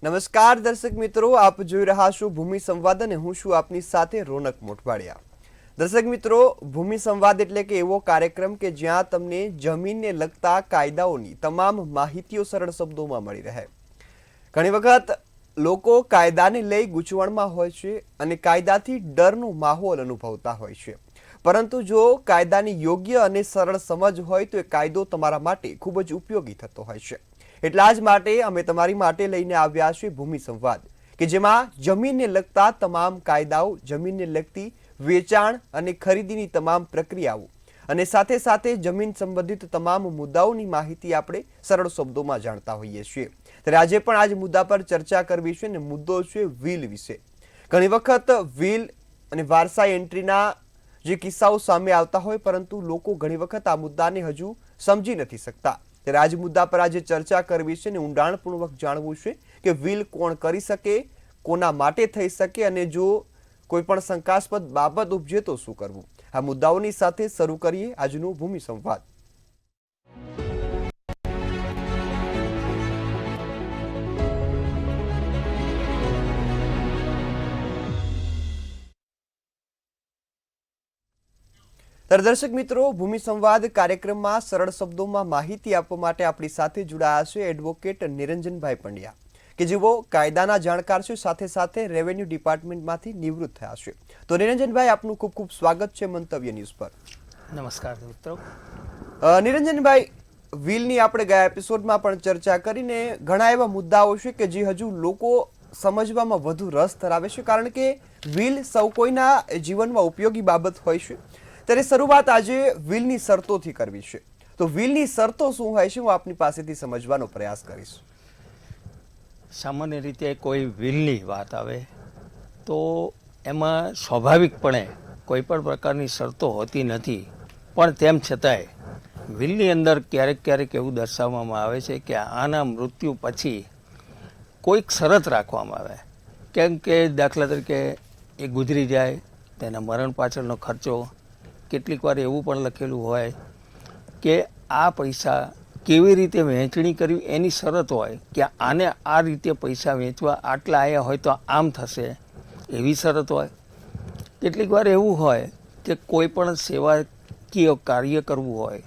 નમસ્કાર દર્શક મિત્રો, આપ જોઈ રહ્યા છો ભૂમિ સંવાદ અને હું છું આપની સાથે રોનક મોટવાડિયા. દર્શક મિત્રો, ભૂમિ સંવાદ એટલે કે એવો કાર્યક્રમ કે જ્યાં તમને જમીનને લગતા કાયદાઓની તમામ માહિતીઓ સરળ શબ્દોમાં મળી રહે. ઘણી વખત લોકો કાયદાને લઈ ગૂંચવણમાં હોય છે અને કાયદાથી ડરનો માહોલ અનુભવતા હોય છે, પરંતુ જો કાયદાની યોગ્ય અને સરળ સમજ હોય તો એ કાયદો તમારા માટે ખૂબ જ ઉપયોગી થતો હોય છે. એટલા જ માટે અમે તમારી માટે લઈને આવ્યા છીએ ભૂમિ સંવાદ, કે જેમાં જમીનને લગતા તમામ કાયદાઓ, જમીનને લગતી વેચાણ અને ખરીદીની તમામ પ્રક્રિયાઓ અને સાથે સાથે જમીન સંબંધિત તમામ મુદ્દાઓની માહિતી આપણે સરળ શબ્દોમાં જાણતા હોઈએ છીએ. ત્યારે આજે પણ આ જ મુદ્દા પર ચર્ચા કરવી છે અને મુદ્દો છે વિલ વિશે. ઘણી વખત વિલ અને વારસાઈ એન્ટ્રીના જે કિસ્સાઓ સામે આવતા હોય, પરંતુ લોકો ઘણી વખત આ મુદ્દાને હજુ સમજી નથી શકતા. ત્યારે આજ મુદ્દા પર આજે ચર્ચા કરવી છે અને ઊંડાણપૂર્વક જાણવું છે કે વિલ કોણ કરી શકે, કોના માટે થઈ શકે અને જો કોઈ પણ શંકાસ્પદ બાબત ઉપજે તો શું કરવું. આ મુદ્દાઓની સાથે શરૂ કરીએ આજનું ભૂમિ સંવાદ. દર્શક મિત્રો, ભૂમિ સંવાદ કાર્યક્રમમાં સરળ શબ્દોમાં માહિતી આપવા માટે આપણી સાથે જોડાયા છે એડવોકેટ નિરંજનભાઈ પંડ્યા, કે જેઓ કાયદાના જાણકાર છે, સાથે સાથે રેવન્યુ ડિપાર્ટમેન્ટમાંથી નિવૃત્ત થયા છે. તો નિરંજનભાઈ, આપનું ખૂબ ખૂબ સ્વાગત છે મંતવ્ય ન્યૂઝ પર. નમસ્કાર મિત્રો. નિરંજનભાઈ, વિલની આપણે ગયા એપિસોડમાં પણ ચર્ચા કરીને ઘણા એવા મુદ્દાઓ છે કે જે હજુ લોકો સમજવામાં વધુ રસ ધરાવે છે, કારણ કે વિલ સૌ કોઈના જીવનમાં ઉપયોગી બાબત હોય છે. ત્યારે શરૂઆત આજે વિલની શરતોથી કરવી છે. તો વિલની શરતો શું હોય છે, હું આપની પાસેથી સમજવાનો પ્રયાસ કરીશ. સામાન્ય રીતે કોઈ વિલની વાત આવે તો એમાં સ્વાભાવિકપણે કોઈ પણ પ્રકારની શરતો હોતી નથી, પણ તેમ છતાંય વિલની અંદર ક્યારેક ક્યારેક એવું દર્શાવવામાં આવે છે કે આના મૃત્યુ પછી કોઈક શરત રાખવામાં આવે. કેમ કે દાખલા તરીકે એ ગુજરી જાય, તેના મરણ પાછળનો ખર્ચો, કેટલીક વાર એવું પણ લખેલું હોય કે આ પૈસા કેવી રીતે વહેંચણી કરવી એની શરત હોય, કે આને આ રીતે પૈસા વેચવા આટલા આવ્યા હોય તો આમ થશે, એવી શરત હોય. કેટલીક વાર એવું હોય કે કોઈ પણ સેવાકીય કાર્ય કરવું હોય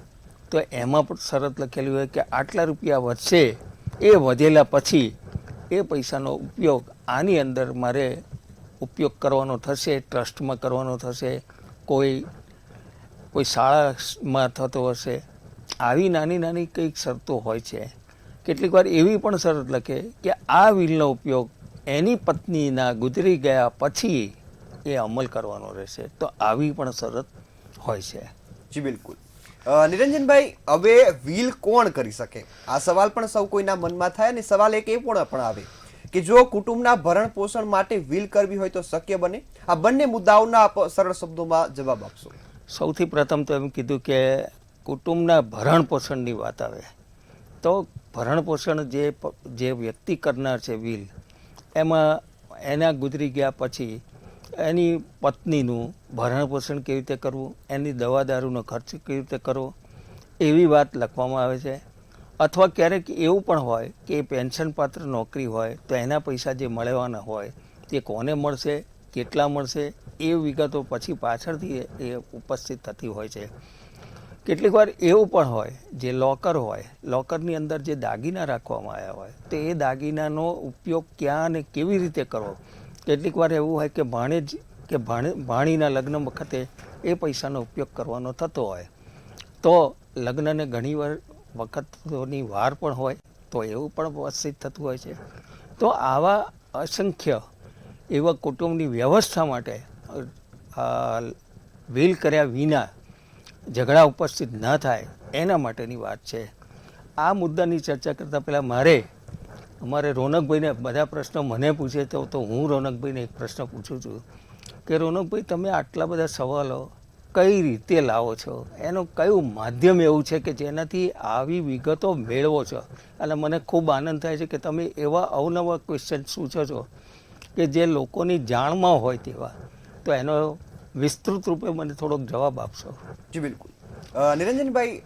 તો એમાં પણ શરત લખેલી હોય કે આટલા રૂપિયા વધશે, એ વધેલા પછી એ પૈસાનો ઉપયોગ આની અંદર મારે ઉપયોગ કરવાનો થશે, ટ્રસ્ટમાં કરવાનો થશે, કોઈ શાળામાં થતો હશે. આવી નાની નાની કંઈક શરતો હોય છે. કેટલીક વાર એવી પણ શરત લખે કે આ વિલનો ઉપયોગ એની પત્નીના ગુજરી ગયા પછી એ અમલ કરવાનો રહેશે. તો આવી પણ શરત હોય છે. જી બિલકુલ. નિરંજનભાઈ, હવે વિલ કોણ કરી શકે, આ સવાલ પણ સૌ કોઈના મનમાં થાય અને સવાલ એક એ પણ આવે કે જો કુટુંબના ભરણ પોષણ માટે વિલ કરવી હોય તો શક્ય બને? આ બંને મુદ્દાઓના સરળ શબ્દોમાં જવાબ આપશો. સૌથી પ્રથમ તો એમ કીધું કે કુટુંબના ભરણ પોષણની વાત આવે તો ભરણ પોષણ જે વ્યક્તિ કરનાર છે વિલ, એમાં એના ગુજરી ગયા પછી એની પત્નીનું ભરણ પોષણ કેવી રીતે કરવું, એની દવા દારૂનો ખર્ચ કેવી રીતે કરવો, એવી વાત લખવામાં આવે છે. અથવા ક્યારેક એવું પણ હોય કે પેન્શન પાત્ર નોકરી હોય તો એના પૈસા જે મળવાના હોય તે કોને મળશે, કેટલા મળશે, એ વિગતો પછી પાછળથી એ ઉપસ્થિત થતી હોય છે. કેટલીક વાર એવું પણ હોય જે લોકર હોય, લોકરની અંદર જે દાગીના રાખવામાં આવ્યા હોય તો એ દાગીનાનો ઉપયોગ ક્યાં અને કેવી રીતે કરવો. કેટલીક વાર એવું હોય કે ભાણેજ કે ભાણીના લગ્ન વખતે એ પૈસાનો ઉપયોગ કરવાનો થતો હોય તો લગ્નને ઘણી વાર વખતની વાર પણ હોય તો એવું પણ ઉપસ્થિત થતું હોય છે. તો આવા અસંખ્ય એવા કુટુંબની વ્યવસ્થા માટે વિલ કર્યા વિના ઝઘડા ઉપસ્થિત ન થાય એના માટેની વાત છે. આ મુદ્દાની ચર્ચા કરતાં પહેલાં અમારે રોનકભાઈને બધા પ્રશ્નો મને પૂછે તો હું રોનકભાઈને એક પ્રશ્ન પૂછું છું કે રોનકભાઈ, તમે આટલા બધા સવાલો કઈ રીતે લાવો છો? એનું કયું માધ્યમ એવું છે કે જેનાથી આવી વિગતો મેળવો છો? અને મને ખૂબ આનંદ થાય છે કે તમે એવા અવનવા ક્વેશ્ચન પૂછો છો કે જે લોકોની જાણમાં હોય તેવા. તો એનો વિસ્તૃત રૂપે મને થોડોક જવાબ આપશો. જી બિલકુલ. નિરંજનભાઈ,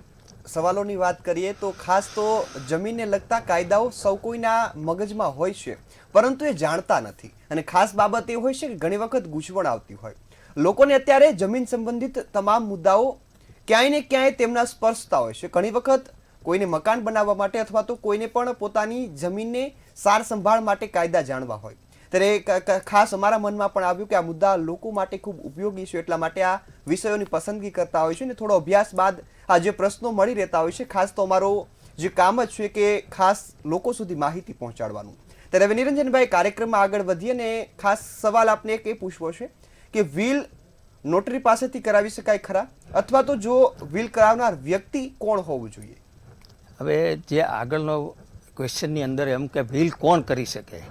સવાલોની વાત કરીએ તો ખાસ તો જમીનને લગતા કાયદાઓ સૌ કોઈના મગજમાં હોય છે, પરંતુ એ જાણતા નથી. અને ખાસ બાબત એ હોય છે કે ઘણી વખત ગૂંચવણ આવતી હોય. લોકોને અત્યારે જમીન સંબંધિત તમામ મુદ્દાઓ ક્યાંય ને ક્યાંય તેમના સ્પર્શતા હોય છે. ઘણી વખત કોઈને મકાન બનાવવા માટે અથવા તો કોઈને પણ પોતાની જમીનને સાર સંભાળ માટે કાયદા જાણવા હોય, ત્યારે ખાસ અમારા મનમાં પણ આવ્યું કે આ મુદ્દા લોકો માટે ખૂબ ઉપયોગી છે, એટલા માટે આ વિષયોની પસંદગી કરતા હોય છે. અને થોડો અભ્યાસ બાદ આ જે પ્રશ્નો મળી રહેતા હોય છે, ખાસ તો અમારો જે કામ જ છે કે ખાસ લોકો સુધી માહિતી પહોંચાડવાનું. ત્યારે હવે નિરંજનભાઈ, કાર્યક્રમમાં આગળ વધીએ અને ખાસ સવાલ આપને એક એ પૂછવો છે કે વિલ નોટરી પાસેથી કરાવી શકાય ખરા, અથવા તો જો વિલ કરાવનાર વ્યક્તિ કોણ હોવું જોઈએ? હવે જે આગળનો ક્વેશ્ચનની અંદર એમ કે વિલ કોણ કરી શકે,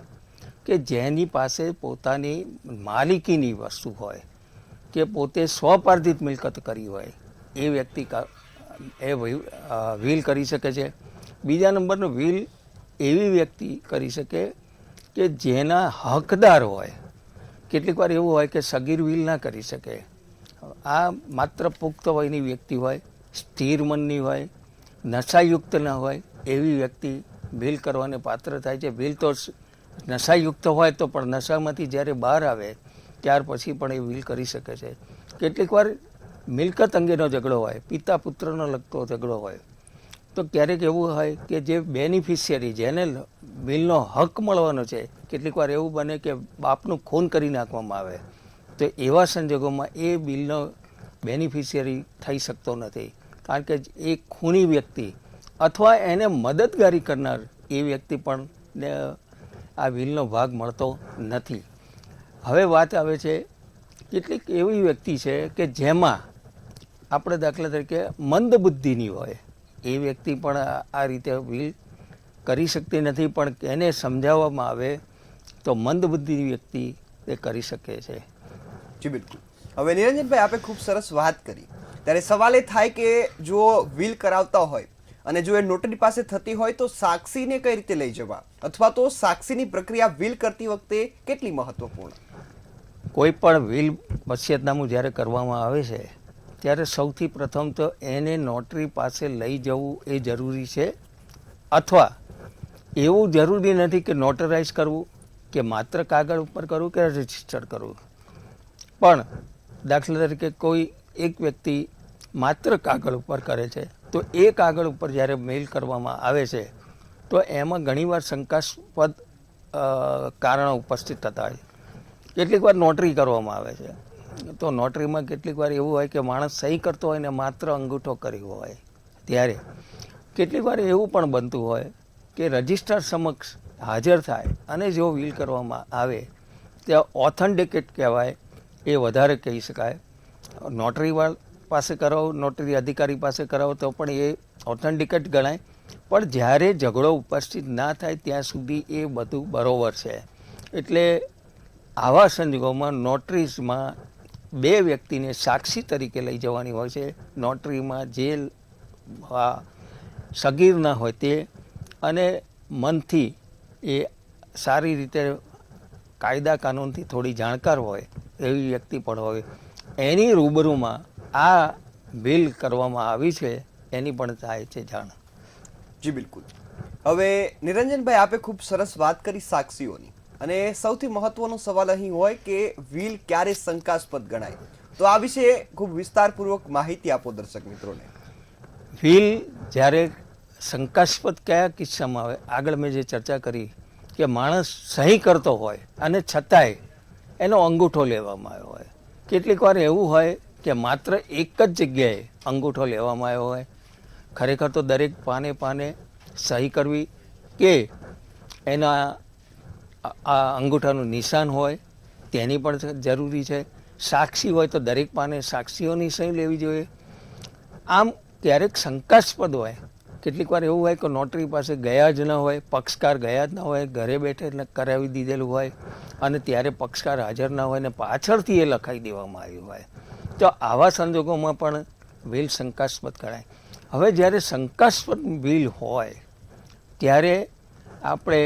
કે જેની પાસે પોતાની માલિકીની વસ્તુ હોય કે પોતે સ્વપાર્જિત મિલકત કરી હોય એ વ્યક્તિ એ વિલ કરી શકે છે. બીજા નંબરનો વિલ એવી વ્યક્તિ કરી શકે કે જેના હકદાર હોય. કેટલીક વાર એવું હોય કે સગીર વિલ ના કરી શકે. આ માત્ર પુખ્ત વયની વ્યક્તિ હોય, સ્થિર મનની હોય, નશાયુક્ત ન હોય એવી વ્યક્તિ વિલ કરવાને પાત્ર થાય છે. વિલ તો નશાયુક્ત હોય તો પણ નશામાંથી જ્યારે બહાર આવે ત્યાર પછી પણ એ વિલ કરી શકે છે. કેટલીક વાર મિલકત અંગેનો ઝઘડો હોય, પિતા પુત્રનો લગતો ઝઘડો હોય, તો ક્યારેક એવું હોય કે જે બેનિફિશિયરી, જેને વિલનો હક મળવાનો છે, કેટલીક વાર એવું બને કે બાપનું ખૂન કરી નાખવામાં આવે, તો એવા સંજોગોમાં એ બિલનો બેનિફિશિયરી થઈ શકતો નથી, કારણ કે એ ખૂની વ્યક્તિ અથવા એને મદદગારી કરનાર એ વ્યક્તિ પણ આ વિલનો ભાગ મળતો નથી. હવે વાત આવે છે કેટલીક એવી વ્યક્તિ છે કે જેમાં આપણે દાખલા તરીકે મંદ બુદ્ધિની હોય, એ વ્યક્તિ પણ આ રીતે વિલ કરી શકતી નથી, પણ એને સમજાવવામાં આવે તો મંદ બુદ્ધિની વ્યક્તિ એ કરી શકે છે. જી બિલકુલ. હવે નિરંજનભાઈ, આપે ખૂબ સરસ વાત કરી. ત્યારે સવાલ એ થાય કે જો વિલ કરાવતા હોય અને જો એ નોટરી પાસે થતી હોય તો સાક્ષીને કઈ રીતે લઈ જવા, અથવા તો સાક્ષીની પ્રક્રિયા વિલ કરતી વખતે કેટલી મહત્વપૂર્ણ? કોઈ પણ વિલ વસિયતનામું જ્યારે કરવામાં આવે છે ત્યારે સૌથી પ્રથમ તો એને નોટરી પાસે લઈ જવું એ જરૂરી છે, અથવા એવું જરૂરી નથી કે નોટરાઇઝ કરવું કે માત્ર કાગળ ઉપર કરવું કે રજિસ્ટર કરવું. પણ દાખલા તરીકે કોઈ એક વ્યક્તિ માત્ર કાગળ ઉપર કરે છે, તો એ કાગળ ઉપર જ્યારે મેઇલ કરવામાં આવે છે તો એમાં ઘણીવાર શંકાસ્પદ કારણો ઉપસ્થિત થતા હોય. કેટલીક વાર નોટરી કરવામાં આવે છે, તો નોટરીમાં કેટલીક વાર એવું હોય કે માણસ સહી કરતો હોય ને માત્ર અંગૂઠો કર્યો હોય. ત્યારે કેટલીક વાર એવું પણ બનતું હોય કે રજિસ્ટ્રાર સમક્ષ હાજર થાય અને જો વિલ કરવામાં આવે ત્યાં ઓથેન્ટિકેટ કહેવાય, એ વધારે કહી શકાય. નોટરી પાસે કરાવો, નોટરી અધિકારી પાસે કરાવો તો પણ એ ઓથેન્ટિકેટ ગણાય, પણ જ્યારે ઝઘડો ઉપસ્થિત ના થાય ત્યાં સુધી એ બધું બરોબર છે. એટલે આવા સંજોગોમાં નોટરીઝમાં બે વ્યક્તિને સાક્ષી તરીકે લઈ જવાની હોય છે. નોટરીમાં જે સગીર ના હોય તે અને મનથી એ સારી રીતે કાયદા કાનૂનથી થોડી જાણકાર હોય એવી વ્યક્તિ પણ હોય, એની રૂબરૂમાં આ વિલ કરવામાં આવી છે એની પણ થાય છે જાણ. જી બિલકુલ. હવે નિરંજનભાઈ, આપે ખૂબ સરસ વાત કરી સાક્ષીઓની, અને સૌથી મહત્વનો સવાલ અહીં હોય કે વિલ ક્યારે શંકાસ્પદ ગણાય, તો આ વિશે ખૂબ વિસ્તારપૂર્વક માહિતી આપો દર્શક મિત્રોને. વિલ જ્યારે શંકાસ્પદ કયા કિસ્સામાં આવે, આગળ મેં જે ચર્ચા કરી કે માણસ સહી કરતો હોય અને છતાંય એનો અંગૂઠો લેવામાં આવ્યો હોય. કેટલીક વાર એવું હોય કે માત્ર એક જ જગ્યાએ અંગૂઠો લેવામાં આવ્યો હોય. ખરેખર તો દરેક પાને પાને સહી કરવી કે એના આ અંગૂઠાનું નિશાન હોય તેની પણ જરૂરી છે. સાક્ષી હોય તો દરેક પાને સાક્ષીઓની સહી લેવી જોઈએ. આમ ક્યારેક શંકાસ્પદ હોય, કેટલીક વાર એવું હોય કે નોટરી પાસે ગયા જ ન હોય, પક્ષકાર ગયા જ ન હોય, ઘરે બેઠે કરાવી દીધેલું હોય અને ત્યારે પક્ષકાર હાજર ના હોય ને પાછળથી એ લખાઈ દેવામાં આવ્યું હોય, તો આવા સંજોગોમાં પણ વિલ શંકાસ્પદ ગણાય. હવે જ્યારે શંકાસ્પદ વિલ હોય ત્યારે આપણે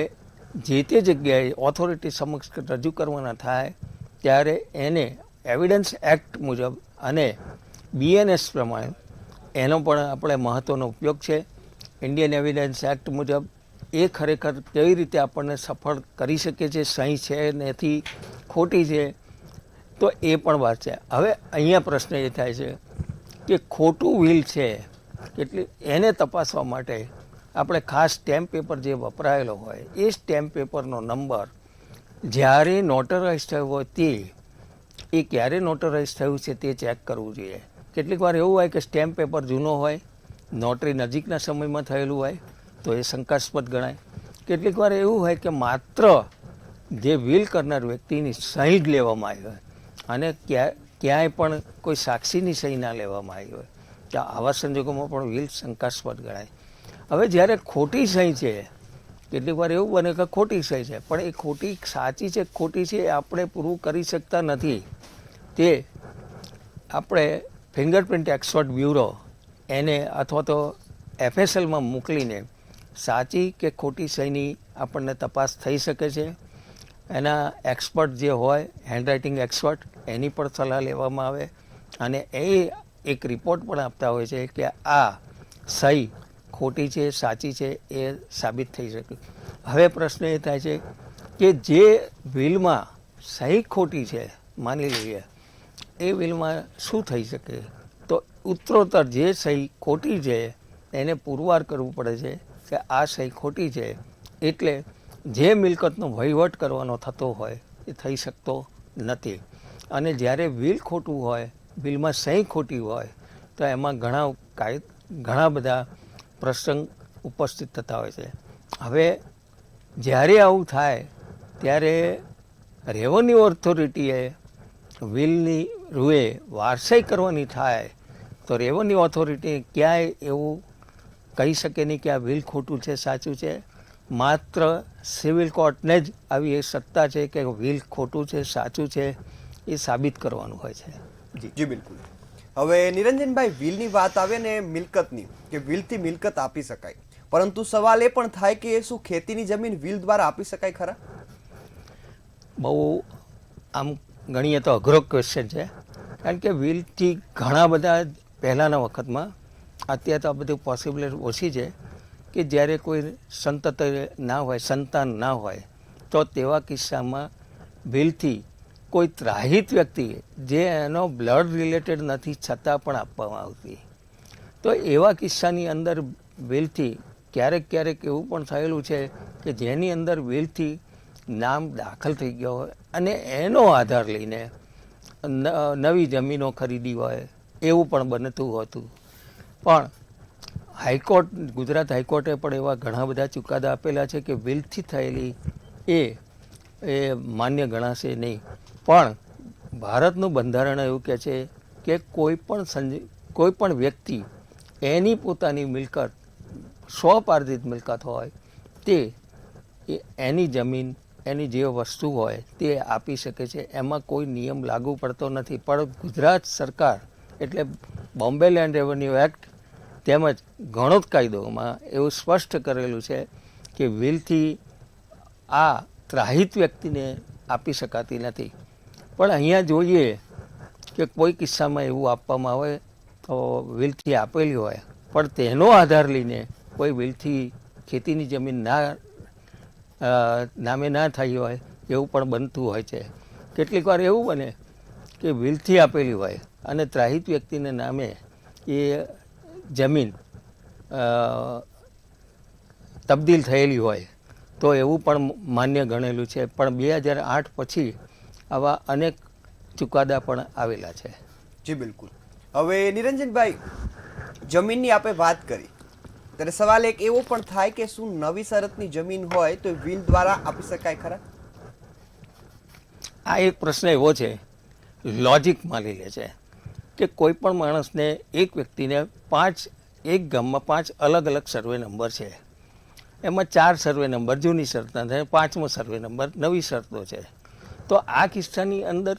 જે તે જગ્યાએ ઓથોરિટી સમક્ષ રજૂ કરવાના થાય ત્યારે એને એવિડન્સ એક્ટ મુજબ અને BNS પ્રમાણે એનો પણ આપણે મહત્ત્વનો ઉપયોગ છે. ઇન્ડિયન એવિડન્સ એક્ટ મુજબ એ ખરેખર કેવી રીતે આપણને સફળ કરી શકે છે, સહી છે નથી ખોટી છે, તો એ પણ વાત છે. હવે અહીંયા પ્રશ્ન એ થાય છે કે ખોટું વ્હીલ છે એટલે એને તપાસવા માટે આપણે ખાસ સ્ટેમ્પ પેપર જે વપરાયેલો હોય એ સ્ટેમ્પ પેપરનો નંબર જ્યારે નોટરાઇઝ થયો હોય એ ક્યારે નોટરાઇઝ થયું છે તે ચેક કરવું જોઈએ. કેટલીક વાર એવું હોય કે સ્ટેમ્પ પેપર જૂનો હોય, નોટરી નજીકના સમયમાં થયેલું હોય તો એ શંકાસ્પદ ગણાય. કેટલીક વાર એવું હોય કે માત્ર જે વ્હીલ કરનાર વ્યક્તિની સહી જ લેવામાં આવી હોય અને ક્યાંય પણ કોઈ સાક્ષીની સહી ના લેવામાં આવી હોય, તો આવા સંજોગોમાં પણ વ્હીલ શંકાસ્પદ ગણાય. હવે જ્યારે ખોટી સહી છે, કેટલીક વાર એવું બને કે ખોટી સહી છે પણ એ ખોટી સાચી છે ખોટી છે એ આપણે પ્રૂવ કરી શકતા નથી. તે આપણે ફિંગરપ્રિન્ટ એક્સપર્ટ બ્યુરો એને અથવા તો FSLમાં મોકલીને સાચી કે ખોટી સહીની આપણને તપાસ થઈ શકે છે. એના એક્સપર્ટ જે હોય હેન્ડરાઇટિંગ એક્સપર્ટ એની પણ સલાહ લેવામાં આવે અને એ એક રિપોર્ટ પણ આપતા હોય છે કે આ સહી ખોટી છે સાચી છે એ સાબિત થઈ શકે. હવે પ્રશ્ન એ થાય છે કે જે વ્હીલમાં સહી ખોટી છે માની લઈએ, એ વ્હીલમાં શું થઈ શકે? તો ઉત્તરોત્તર જે સહી ખોટી છે એને પુરવાર કરવું પડે છે કે આ સહી ખોટી છે, એટલે જે મિલકતનો વહીવટ કરવાનો થતો હોય એ થઈ શકતો નથી. અને જ્યારે વ્હીલ ખોટું હોય, વ્હીલમાં સહી ખોટી હોય તો એમાં ઘણા બધા પ્રસંગ ઉપસ્થિત થતા હોય છે. હવે જ્યારે આવું થાય ત્યારે રેવન્યુ ઓથોરિટીએ વ્હીલની રૂએ વારસાઈ કરવાની થાય તો રેવન્યુ ઓથોરિટી ક્યાંય એવું કહી શકે નહીં કે આ વ્હીલ ખોટું છે સાચું છે. માત્ર સિવિલ કોર્ટને જ આવી એ સત્તા છે કે વ્હીલ ખોટું છે સાચું છે એ સાબિત કરવાનું હોય છે. જી બિલકુલ. હવે નિરંજનભાઈ, વ્હીલની વાત આવે ને મિલકતની, કે વ્હીલથી મિલકત આપી શકાય, પરંતુ સવાલ એ પણ થાય કે શું ખેતીની જમીન વ્હીલ દ્વારા આપી શકાય ખરા? બહુ આમ ગણીએ તો અઘરો ક્વેશ્ચન છે, કારણ કે વ્હીલથી ઘણા બધા પહેલાંના વખતમાં, અત્યારે તો આ બધું પોસિબલ ઓછી છે કે જ્યારે કોઈ સંતાન ના હોય તો તેવા કિસ્સામાં વ્હીલથી કોઈ ત્રાહિત વ્યક્તિ જે એનો બ્લડ રિલેટેડ નથી છતાં પણ આપવામાં આવતી. તો એવા કિસ્સાની અંદર વ્હીલથી ક્યારેક એવું પણ થયેલું છે કે જેની અંદર વ્હીલથી નામ દાખલ થઈ ગયો હોય અને એનો આધાર લઈને નવી જમીનો ખરીદી હોય એવું પણ બનતું હતું. પણ ગુજરાત હાઈકોર્ટે પણ એવા ઘણા બધા ચુકાદા આપેલા છે કે વ્હીલથી થયેલી એ માન્ય ગણાશે નહીં. પણ ભારતનું બંધારણ એવું કહે છે કે કોઈ પણ વ્યક્તિ એની પોતાની મિલકત સ્વપાર્જિત મિલકત હોય તે એની જમીન એની જે વસ્તુ હોય તે આપી શકે છે. એમાં કોઈ નિયમ લાગુ પડતો નથી. પણ ગુજરાત સરકાર એટલે બોમ્બે લેન્ડ રેવન્યુ એક્ટ તેમજ ગણોત કાયદોમાં એવું સ્પષ્ટ કરેલું છે કે વ્હીલથી આ ત્રાહિત વ્યક્તિને આપી શકાતી નથી. પણ અહીંયા જોઈએ કે કોઈ કિસ્સામાં એવું આપવામાં આવે તો વ્હીલથી આપેલી હોય પણ તેનો આધાર લઈને કોઈ વ્હીલથી ખેતીની જમીન નામે ના થઈ હોય એવું પણ બનતું હોય છે. કેટલીક વાર એવું બને કે વ્હીલથી આપેલી હોય અને ત્રાહિત વ્યક્તિને નામે એ જમીન તબદીલ થયેલી હોય તો એવું પણ માન્ય ગણેલું છે. પણ 2008 પછી આવા અનેક ચુકાદા પણ આવેલા છે. જી બિલકુલ. હવે નિરંજનભાઈ, જમીનની આપણે વાત કરી ત્યારે સવાલ એક એવો પણ થાય કે શું નવી શરતની જમીન હોય તો વ્હીલ દ્વારા આપી શકાય ખરા? આ એક પ્રશ્ન એવો છે, લોજિક માની લે છે કે કોઈ પણ માણસને એક વ્યક્તિને એક ગામમાં 5 અલગ અલગ સર્વે નંબર છે, એમાં 4 સર્વે નંબર જૂની શરતના છે, 5મો સર્વે નંબર નવી શરતો છે. તો આ કિસ્સાની અંદર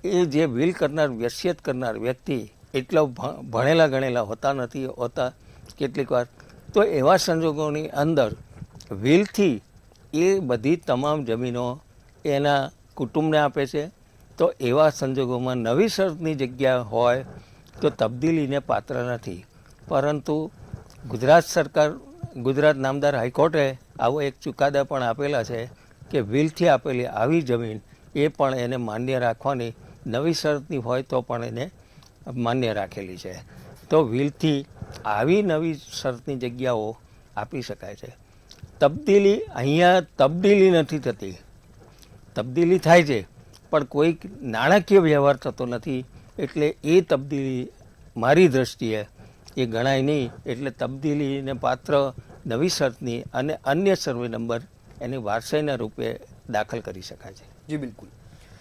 એ જે વ્હીલ કરનાર વસિયત કરનાર વ્યક્તિ એટલો ભણેલા ગણેલા હોતા નથી હોતા કેટલીક વાર. તો એવા સંજોગોની અંદર વ્હીલથી એ બધી તમામ જમીનો એના કુટુંબને આપે છે. તો એવા સંજોગોમાં નવી શરતની જગ્યા હોય તો તબદીલીને પાત્ર નથી. પરંતુ ગુજરાત સરકાર, ગુજરાત નામદાર હાઈકોર્ટે આવો એક ચુકાદા પણ આપેલા છે કે વિલથી આપેલી આવી જમીન એ પણ એને માન્ય રાખવાની, નવી શરતની હોય તો પણ એને માન્ય રાખેલી છે. તો વિલથી આવી નવી શરતની જગ્યાઓ આપી શકાય છે. તબદીલી, અહીંયા તબદીલી નથી થતી, તબદીલી થાય છે પણ કોઈક નાણાકીય વ્યવહાર થતો નથી, એટલે એ તબદીલી મારી દ્રષ્ટિએ એ ગણાય નહીં. એટલે તબદીલીને પાત્ર નવી શરતની અને અન્ય સર્વે નંબર એની વારસાઈના રૂપે દાખલ કરી શકાય છે. જી બિલકુલ.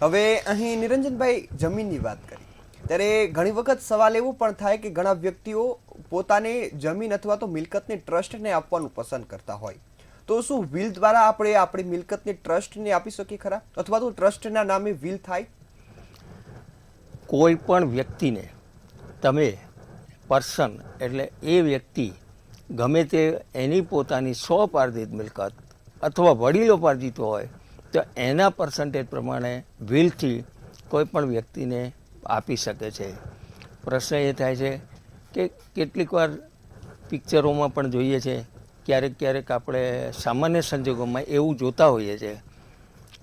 હવે અહીં નિરંજનભાઈ જમીનની વાત કરી ત્યારે ઘણી વખત સવાલ એવો પણ થાય કે ઘણા વ્યક્તિઓ પોતાની જમીન અથવા તો મિલકતને ટ્રસ્ટને આપવાનું પસંદ કરતા હોય, તો શું વિલ દ્વારા આપણે આપણી મિલકતને ટ્રસ્ટને આપી શકીએ ખરા, અથવા તો ટ્રસ્ટના નામે વિલ થાય? કોઈ પણ વ્યક્તિને તમે પર્સન એટલે એ વ્યક્તિ ગમે તે એની પોતાની સ્વપાર્જિત મિલકત અથવા વડીલોપાર્જિત હોય તો એના પર્સન્ટેજ પ્રમાણે વિલથી કોઈ પણ વ્યક્તિને આપી શકે છે. પ્રશ્ન એ થાય છે કે કેટલીક વાર પિક્ચરોમાં પણ જોઈએ છે, ક્યારેક ક્યારેક આપણે સામાન્ય સંજોગોમાં એવું જોતા હોઈએ છીએ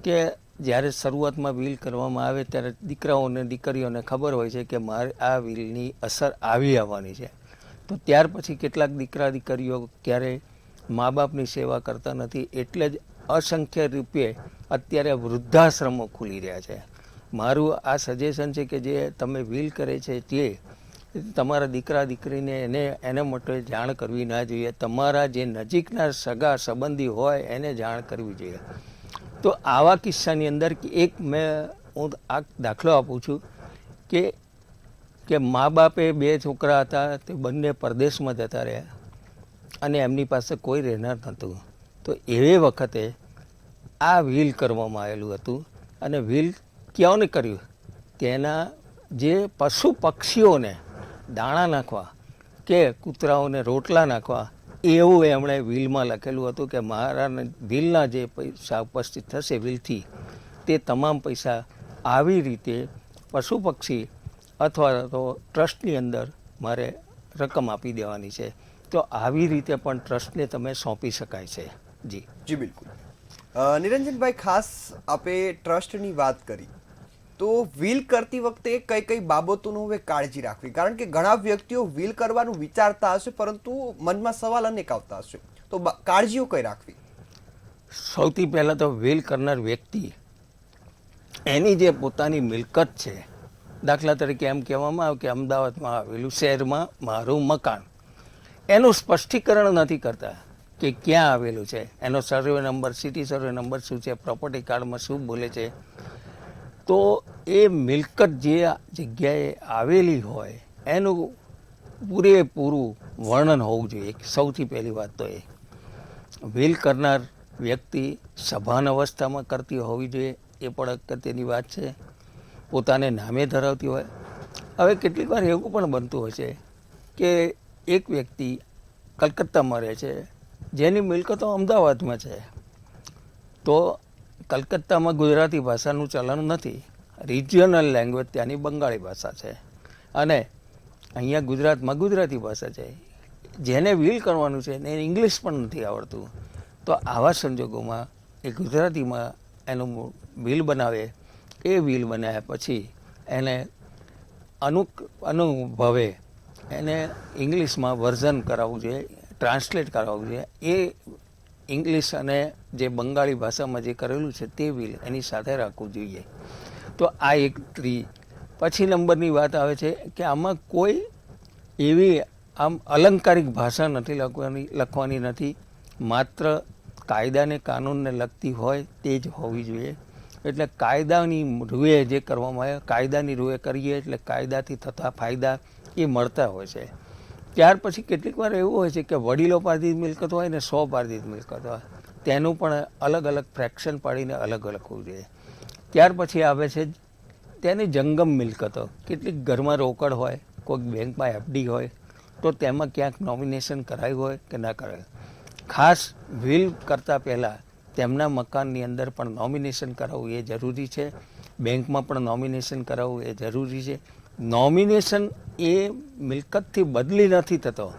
કે જ્યારે શરૂઆતમાં વિલ કરવામાં આવે ત્યારે દીકરાઓને દીકરીઓને ખબર હોય છે કે મારે આ વિલની અસર આવવાની છે, તો ત્યાર પછી કેટલાક દીકરા દીકરીઓ ક્યારેય મા બાપની સેવા કરતા નથી, એટલે જ અસંખ્ય રૂપે અત્યારે વૃદ્ધાશ્રમો ખુલી રહ્યા છે. મારું આ સજેશન છે કે જે તમે વિલ કરે છે તે તમારા દીકરા દીકરીને એને માટે જાણ કરવી ના જોઈએ. તમારા જે નજીકના સગા સંબંધી હોય એને જાણ કરવી જોઈએ. તો આવા કિસ્સાની અંદર હું આ દાખલો આપું છું કે મા બાપે 2 છોકરા હતા, તે બંને પરદેશમાં જતા રહ્યા અને એમની પાસે કોઈ રહેનાર નહોતું. તો એવે વખતે આ વિલ કરવામાં આવેલું હતું, અને વિલ ક્યાંને કર્યું? તેના જે પશુ પક્ષીઓને દાણા નાખવા કે કૂતરાઓને રોટલા નાખવા એવું એમણે વિલમાં લખેલું હતું કે મારા વિલના જે પૈસા ઉપસ્થિત થશે વિલથી, તે તમામ પૈસા આવી રીતે પશુ પક્ષી અથવા તો ટ્રસ્ટની અંદર મારે રકમ આપી દેવાની છે. તો આવી રીતે પણ ટ્રસ્ટને તમે સોંપી શકાય છે. જી બિલકુલ. નિરંજનભાઈ, ખાસ આપે ટ્રસ્ટની વાત કરી, તો વિલ કરતી વખતે કઈ કઈ બાબતોનું હવે કાળજી રાખવી? કારણ કે ઘણા વ્યક્તિઓ વિલ કરવાનું વિચારતા હશે પરંતુ મનમાં સવાલ અનેક આવતા હશે, તો કાળજીઓ કઈ રાખવી? સૌથી પહેલાં તો વિલ કરનાર વ્યક્તિ એની જે પોતાની મિલકત છે, દાખલા તરીકે એમ કહેવામાં આવે કે અમદાવાદમાં આવેલું શહેરમાં મારું મકાન, એનું સ્પષ્ટીકરણ નથી કરતા કે ક્યાં આવેલું છે, એનો survey number, city survey number શું છે, પ્રોપર્ટી કાર્ડમાં શું બોલે છે. તો એ મિલકત જે જગ્યાએ આવેલી હોય એનું પૂરેપૂરું વર્ણન હોવું જોઈએ. સૌથી પહેલી વાત તો એ વિલ કરનાર વ્યક્તિ સભાન અવસ્થામાં કરતી હોવી જોઈએ, એ પણ અગત્યની વાત છે. પોતાને નામે ધરાવતી હોય. હવે કેટલીક વાર એવું પણ બનતું હોય છે કે એક વ્યક્તિ કલકત્તામાં રહે છે જેની મિલકતો અમદાવાદમાં છે, તો કલકત્તામાં ગુજરાતી ભાષાનું ચલણ નથી, રિજિયનલ લેંગ્વેજ ત્યાંની બંગાળી ભાષા છે, અને અહીંયા ગુજરાતમાં ગુજરાતી ભાષા છે. જેને વિલ કરવાનું છે એને ઇંગ્લિશ પણ નથી આવડતું, તો આવા સંજોગોમાં એ ગુજરાતીમાં એનું વિલ બનાવે. એ વિલ બનાવ્યા પછી એને અનુભવે એને ઇંગ્લિશમાં વર્ઝન કરાવવું જોઈએ, ટ્રાન્સલેટ કરાવવું જોઈએ. એ ઇંગ્લિશ અને જે બંગાળી ભાષામાં જે કરેલું છે તે વિલ એની સાથે રાખવું જોઈએ. તો આ એક પછી નંબરની વાત આવે છે કે આમાં કોઈ એવી આમ અલંકારિક ભાષા નથી લખવાની નથી, માત્ર કાયદાને કાનૂનને લગતી હોય તે જ હોવી જોઈએ. એટલે કાયદાની રૂએ જે કરવામાં આવે, કાયદાની રૂએ કરીએ એટલે કાયદાથી થતા ફાયદા એ મળતા હોય છે. ત્યાર પછી કેટલીક વાર એવું હોય છે કે વડીલોપાર્જિત મિલકત હોય ને સ્વપાર્જિત મિલકત હોય, તેનું પણ અલગ અલગ ફ્રેક્શન પાડીને અલગ અલગ હોવું જોઈએ. ત્યાર પછી આવે છે તેની જંગમ મિલકતો. કેટલીક ઘરમાં રોકડ હોય, કોઈક બેંકમાં એફડી હોય, તો તેમાં ક્યાંક નોમિનેશન કરાયું હોય કે ના કરાયું. ખાસ વિલ કરતાં પહેલાં તેમના મકાનની અંદર પણ નોમિનેશન કરાવવું એ જરૂરી છે, બેંકમાં પણ નોમિનેશન કરાવવું એ જરૂરી છે. નોમિનેશન એ મિલકતથી બદલી નથી થતો,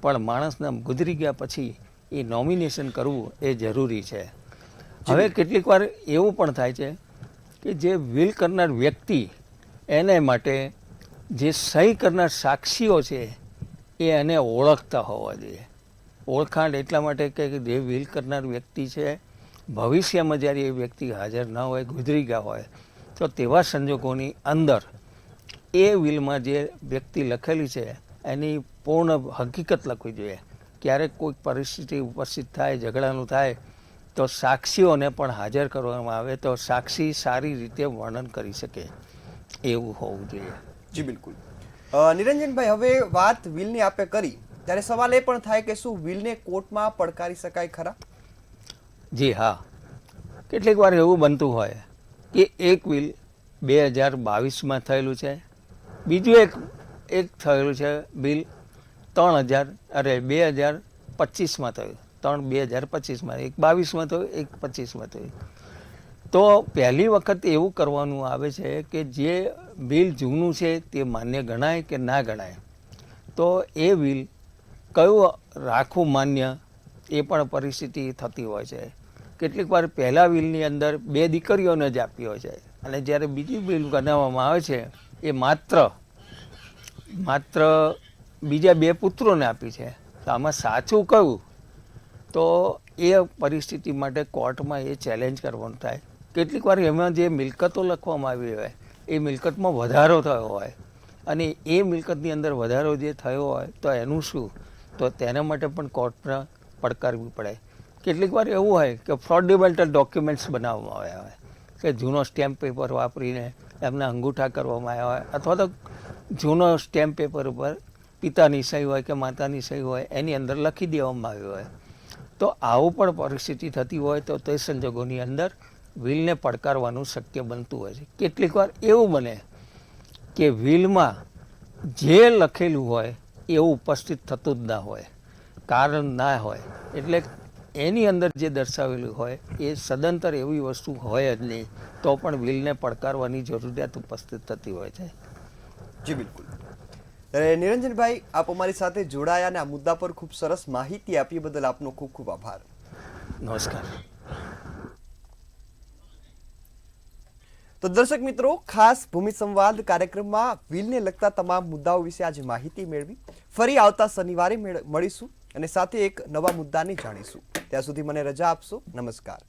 પણ માણસના ગુજરી ગયા પછી એ નોમિનેશન કરવું એ જરૂરી છે. હવે કેટલીક વાર એવું પણ થાય છે કે જે વિલ કરનાર વ્યક્તિ એને માટે જે સહી કરનાર સાક્ષીઓ છે એ એને ઓળખતા હોવા જોઈએ. ઓળખાણ એટલા માટે કે જે વિલ કરનાર વ્યક્તિ છે ભવિષ્યમાં જ્યારે એ વ્યક્તિ હાજર ન હોય, ગુજરી ગયા હોય, તો તેવા સંજોગોની અંદર એ વિલમાં જે વ્યક્તિ લખેલી છે એની પૂર્ણ હકીકત લખવી જોઈએ. ક્યારેક કોઈક પરિસ્થિતિ ઉપસ્થિત થાય, ઝઘડાનું થાય, તો સાક્ષીઓને પણ હાજર કરવામાં આવે તો સાક્ષી સારી રીતે વર્ણન કરી શકે એવું હોવું જોઈએ. જી બિલકુલ. નિરંજનભાઈ, હવે વાત વિલની આપે કરી ત્યારે સવાલ એ પણ થાય કે શું વિલને કોર્ટમાં પડકારી શકાય ખરા? જી હા, કેટલીક વાર એવું બનતું હોય કે એક વિલ 2022માં થયેલું છે, બીજું એક થયેલું છે બિલ 2025માં થયું, 2025માં, એક 22માં થયું, એક 25માં થયું. તો પહેલી વખત એવું કરવાનું આવે છે કે જે બિલ જૂનું છે તે માન્ય ગણાય કે ના ગણાય, તો એ બિલ કયું રાખવું માન્ય એ પણ પરિસ્થિતિ થતી હોય છે. કેટલીક વાર પહેલા બિલની અંદર 2 દીકરીઓને જ આપી હોય છે અને જ્યારે બીજી બિલ બનાવવામાં આવે છે એ માત્ર બીજા 2 પુત્રોને આપી છે. તો આમાં સાચું કયું, તો એ પરિસ્થિતિ માટે કોર્ટમાં એ ચેલેન્જ કરવાનું થાય. કેટલીક વાર એમાં જે મિલકતો લખવામાં આવી હોય એ મિલકતમાં વધારો થયો હોય અને એ મિલકતની અંદર વધારો જે થયો હોય તો એનું શું, તો તેના માટે પણ કોર્ટને પડકારવી પડે. કેટલીક વાર એવું હોય કે ફ્રોડ્યુલન્ટ ડોક્યુમેન્ટ્સ બનાવવામાં આવ્યા હોય કે જૂનો સ્ટેમ્પ પેપર વાપરીને એમના અંગૂઠા કરવામાં આવ્યા હોય, અથવા તો જૂનો સ્ટેમ્પ પેપર ઉપર પિતાની સહી હોય કે માતાની સહી હોય એની અંદર લખી દેવામાં આવ્યું હોય. તો આવું પણ પરિસ્થિતિ થતી હોય તો તે સંજોગોની અંદર વિલને પડકારવાનું શક્ય બનતું હોય છે. કેટલીક વાર એવું બને કે વિલમાં જે લખેલું હોય એવું ઉપસ્થિત થતું જ ના હોય, કારણ ના હોય, એટલે એની અંદર જે દર્શાવેલું હોય એ સદંતર એવી વસ્તુ હોય જ નહીં, તો પણ વિલને પડકારવાની જરૂરિયાત ઉપસ્થિત થતી હોય છે. જી બિલકુલ. નિરંજનભાઈ, આપ અમારી સાથે જોડાયા અને આ મુદ્દા પર ખૂબ સરસ માહિતી આપી બદલ આપનો ખૂબ ખૂબ આભાર. નમસ્કાર. તો દર્શક મિત્રો, ખાસ ભૂમિ સંવાદ કાર્યક્રમમાં વિલને લગતા તમામ મુદ્દાઓ વિશે આજે માહિતી મેળવી. ફરી આવતા શનિવારે મળીશું અને સાથે એક નવા મુદ્દાને જાણીશું. ત્યાં સુધી મને રજા આપશો. નમસ્કાર.